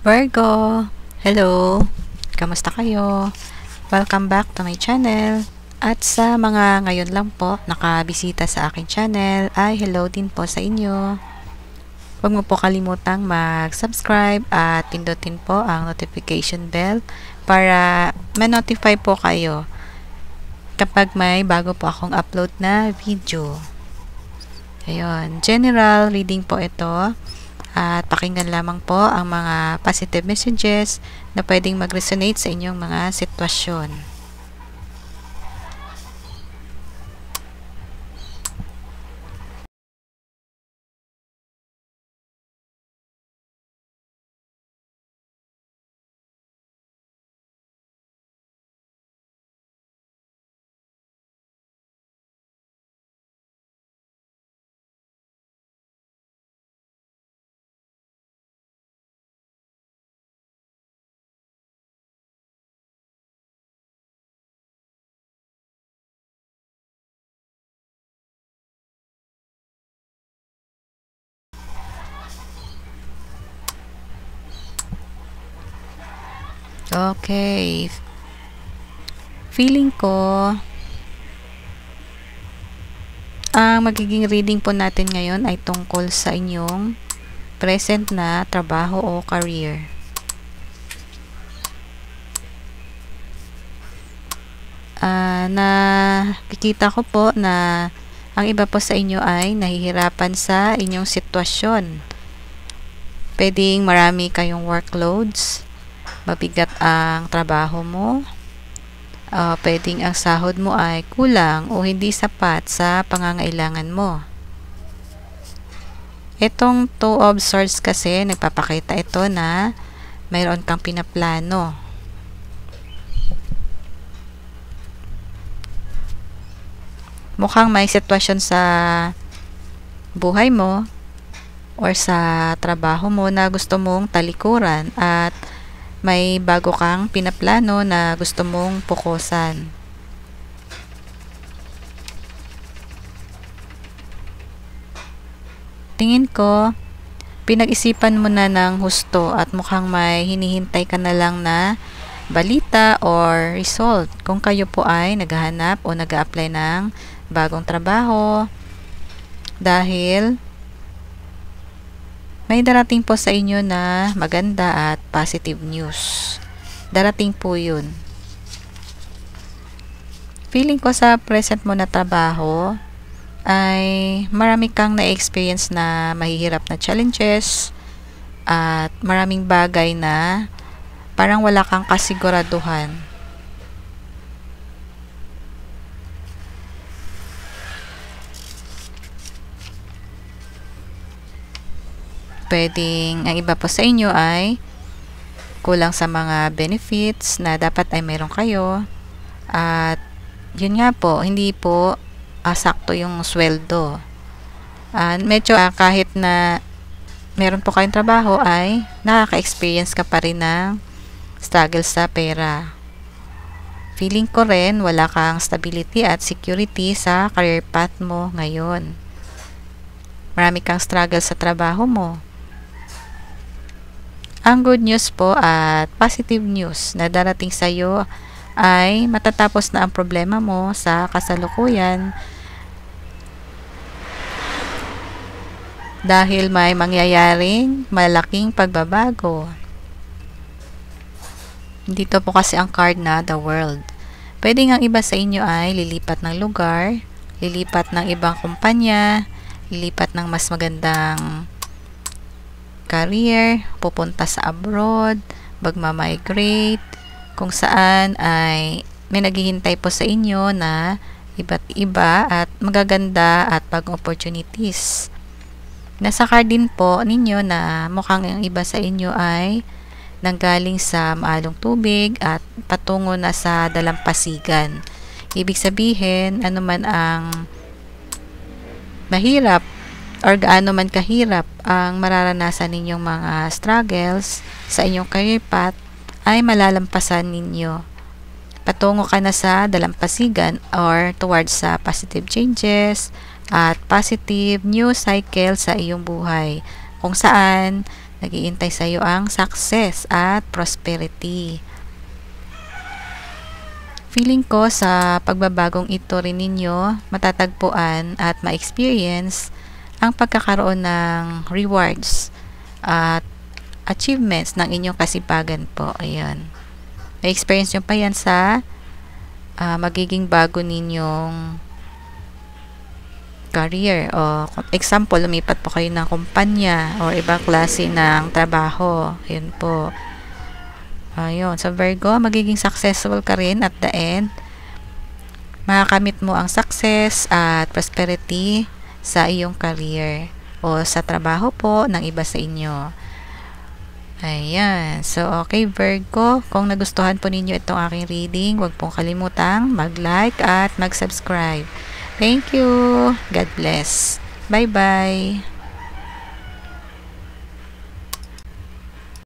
Virgo! Hello! Kamusta kayo? Welcome back to my channel. At sa mga ngayon lang po nakabisita sa aking channel, ay hello din po sa inyo. Huwag mo po kalimutang mag-subscribe at pindutin po ang notification bell para ma-notify po kayo kapag may bago po akong upload na video. Ayun, general reading po ito. At pakinggan lamang po ang mga positive messages na pwedeng mag-resonate sa inyong mga sitwasyon. Okay. Feeling ko ang magiging reading po natin ngayon ay tungkol sa inyong present na trabaho o career. Nakikita ko po na ang iba po sa inyo ay nahihirapan sa inyong sitwasyon. Pwedeng marami kayong workloads, mabigat ang trabaho mo, pwedeng ang sahod mo ay kulang o hindi sapat sa pangangailangan mo. Itong Two of Swords kasi nagpapakita ito na mayroon kang pinaplano. Mukhang may sitwasyon sa buhay mo or sa trabaho mo na gusto mong talikuran at may bago kang pinaplano na gusto mong pukusan. Tingin ko, pinag-isipan mo na ng husto at mukhang may hinihintay ka na lang na balita or result kung kayo po ay naghahanap o nag-a-apply ng bagong trabaho dahil may darating po sa inyo na maganda at positive news. Darating po yun. Feeling ko sa present mo na trabaho ay marami kang na-experience na mahihirap na challenges at maraming bagay na parang wala kang kasiguraduhan. Pwedeng ang iba po sa inyo ay kulang sa mga benefits na dapat ay meron kayo at yun nga po, hindi po sakto yung sweldo. Medyo kahit na meron po kayong trabaho ay nakaka-experience ka pa rin ng struggle sa pera. Feeling ko rin wala kang stability at security sa career path mo ngayon. Marami kang struggle sa trabaho mo. Ang good news po at positive news na darating sa iyo ay matatapos na ang problema mo sa kasalukuyan dahil may mangyayaring malaking pagbabago. Dito po kasi ang card na The World. Pwede ang iba sa inyo ay lilipat ng lugar, lilipat ng ibang kumpanya, lilipat ng mas magandang career, pupunta sa abroad, magmamigrate, kung saan ay may naghihintay po sa inyo na iba't iba at magaganda at bagong opportunities. Nasa card din po ninyo na mukhang ang iba sa inyo ay nanggaling sa maalong tubig at patungo na sa dalampasigan. Ibig sabihin, ano man ang mahirap or gaano man kahirap ang mararanasan ninyong mga struggles sa inyong career path ay malalampasan ninyo. Patungo ka na sa dalampasigan or towards sa positive changes at positive new cycle sa iyong buhay kung saan Nag-iintay sa iyo ang success at prosperity. Feeling ko sa pagbabagong ito rin ninyo matatagpuan at ma-experience ang pagkakaroon ng rewards at achievements ng inyong kasipagan po. Ayan. May-experience nyo pa yan sa magiging bago ninyong career. O example, lumipat po kayo ng kumpanya o ibang klase ng trabaho. Ayun po. Ayun. So, Virgo, magiging successful ka rin at the end. Makakamit mo ang success at prosperity sa iyong career o sa trabaho po ng iba sa inyo. Ayan. So, okay, Virgo. Kung nagustuhan po ninyo itong aking reading, huwag pong kalimutang mag-like at mag-subscribe. Thank you. God bless. Bye-bye.